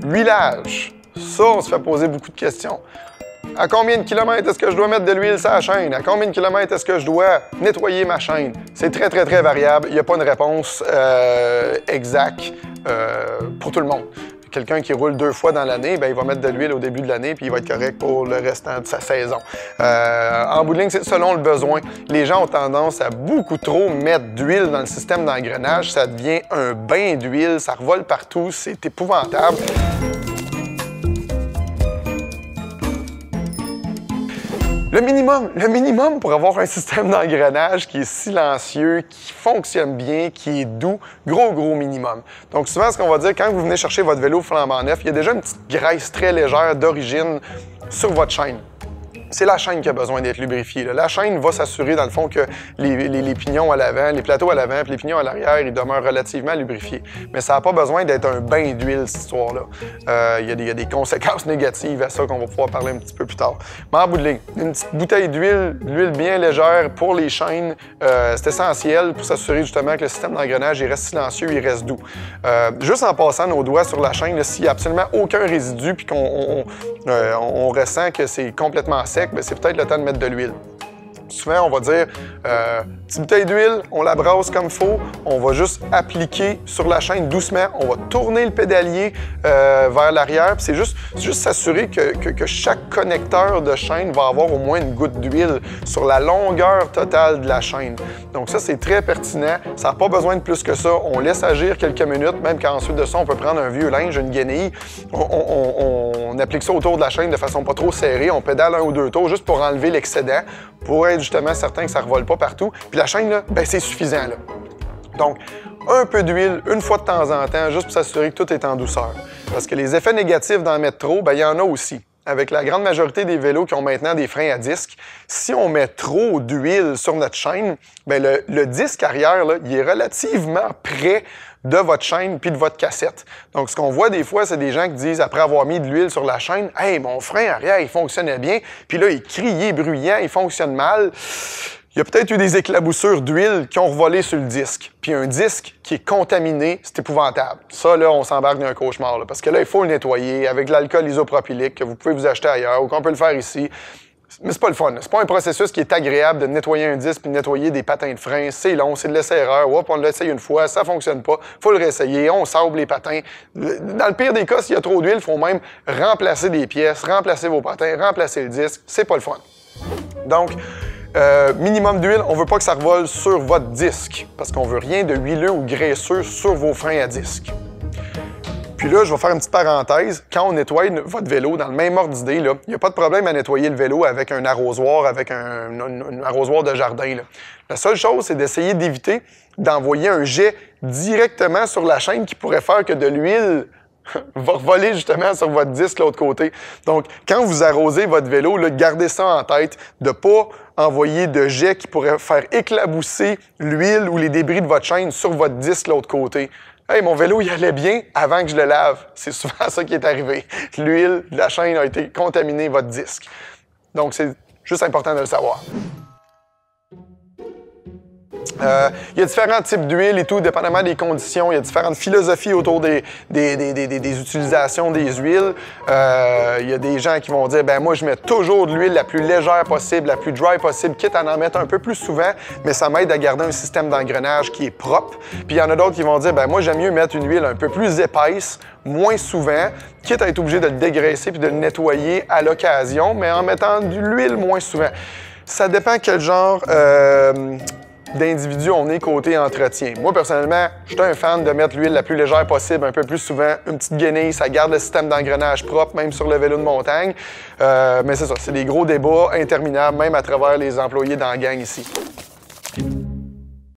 Huilage. Ça, on se fait poser beaucoup de questions. À combien de kilomètres est-ce que je dois mettre de l'huile sur la chaîne? À combien de kilomètres est-ce que je dois nettoyer ma chaîne? C'est très, très, très variable. Il n'y a pas une réponse exacte pour tout le monde. Quelqu'un qui roule 2 fois dans l'année, ben, il va mettre de l'huile au début de l'année puis il va être correct pour le restant de sa saison. En bout de ligne, c'est selon le besoin. Les gens ont tendance à beaucoup trop mettre d'huile dans le système d'engrenage. Ça devient un bain d'huile, ça revole partout, c'est épouvantable. Le minimum pour avoir un système d'engrenage qui est silencieux, qui fonctionne bien, qui est doux, gros minimum. Donc souvent, ce qu'on va dire, quand vous venez chercher votre vélo flambant neuf, il y a déjà une petite graisse très légère d'origine sur votre chaîne. C'est la chaîne qui a besoin d'être lubrifiée. La chaîne va s'assurer, dans le fond, que les pignons à l'avant, les plateaux à l'avant et les pignons à l'arrière, ils demeurent relativement lubrifiés. Mais ça n'a pas besoin d'être un bain d'huile, cette histoire-là. Il y a des conséquences négatives à ça qu'on va pouvoir parler un petit peu plus tard. Mais en bout de ligne, une petite bouteille d'huile bien légère pour les chaînes, c'est essentiel pour s'assurer justement que le système d'engrenage reste silencieux, il reste doux. Juste en passant nos doigts sur la chaîne, s'il n'y a absolument aucun résidu puis qu'on ressent que c'est complètement sec, c'est peut-être le temps de mettre de l'huile. Souvent, on va dire, petite bouteille d'huile, on la brasse comme il faut, on va juste appliquer sur la chaîne doucement, on va tourner le pédalier vers l'arrière, c'est juste s'assurer que chaque connecteur de chaîne va avoir au moins une goutte d'huile sur la longueur totale de la chaîne. Donc ça, c'est très pertinent, ça n'a pas besoin de plus que ça, on laisse agir quelques minutes, même qu'ensuite de ça, on peut prendre un vieux linge, une guenille, on applique ça autour de la chaîne de façon pas trop serrée, on pédale 1 ou 2 tours juste pour enlever l'excédent, pour être justement certain que ça ne revole pas partout. Puis la chaîne, là, ben, c'est suffisant. Là. Donc, un peu d'huile, une fois de temps en temps, juste pour s'assurer que tout est en douceur. Parce que les effets négatifs d'en mettre trop, ben, il y en a aussi. Avec la grande majorité des vélos qui ont maintenant des freins à disque, si on met trop d'huile sur notre chaîne, ben, le disque arrière, là, il est relativement près de votre chaîne puis de votre cassette. Donc, ce qu'on voit des fois, c'est des gens qui disent, après avoir mis de l'huile sur la chaîne, « Hey, mon frein arrière, il fonctionnait bien. » Puis là, il crie, il est bruyant, il fonctionne mal. Il y a peut-être eu des éclaboussures d'huile qui ont revolé sur le disque. Puis un disque qui est contaminé, c'est épouvantable. Ça, là, on s'embarque dans un cauchemar. Là, parce que là, il faut le nettoyer avec de l'alcool isopropylique que vous pouvez vous acheter ailleurs ou qu'on peut le faire ici. Mais c'est pas le fun. C'est pas un processus qui est agréable de nettoyer un disque puis de nettoyer des patins de frein. C'est long, c'est de l'essai-erreur. Hop, on l'essaye une fois, ça fonctionne pas. Faut le réessayer, on sable les patins. Dans le pire des cas, s'il y a trop d'huile, il faut même remplacer des pièces, remplacer vos patins, remplacer le disque. C'est pas le fun. Donc, minimum d'huile, on veut pas que ça revole sur votre disque parce qu'on veut rien de huileux ou graisseux sur vos freins à disque. Puis là, je vais faire une petite parenthèse. Quand on nettoie votre vélo, dans le même ordre d'idée, il n'y a pas de problème à nettoyer le vélo avec un arrosoir, avec un arrosoir de jardin. Là. La seule chose, c'est d'essayer d'éviter d'envoyer un jet directement sur la chaîne qui pourrait faire que de l'huile va revoler justement sur votre disque de l'autre côté. Donc, quand vous arrosez votre vélo, là, gardez ça en tête, de ne pas envoyer de jet qui pourrait faire éclabousser l'huile ou les débris de votre chaîne sur votre disque de l'autre côté. Hey, mon vélo, il allait bien avant que je le lave. C'est souvent ça qui est arrivé. L'huile de la chaîne a été contaminée, votre disque. Donc, c'est juste important de le savoir. Il y a différents types d'huile et tout, dépendamment des conditions. Il y a différentes philosophies autour des utilisations des huiles. Il y a des gens qui vont dire, ben moi, je mets toujours de l'huile la plus légère possible, la plus dry possible, quitte à en mettre un peu plus souvent, mais ça m'aide à garder un système d'engrenage qui est propre. Puis il y en a d'autres qui vont dire, ben moi, j'aime mieux mettre une huile un peu plus épaisse, moins souvent, quitte à être obligé de le dégraisser puis de le nettoyer à l'occasion, mais en mettant de l'huile moins souvent. Ça dépend quel genre d'individu on est côté entretien. Moi, personnellement, je suis un fan de mettre l'huile la plus légère possible, un peu plus souvent. Une petite guenille, ça garde le système d'engrenage propre, même sur le vélo de montagne. Mais c'est ça, c'est des gros débats interminables, même à travers les employés dans la gang ici.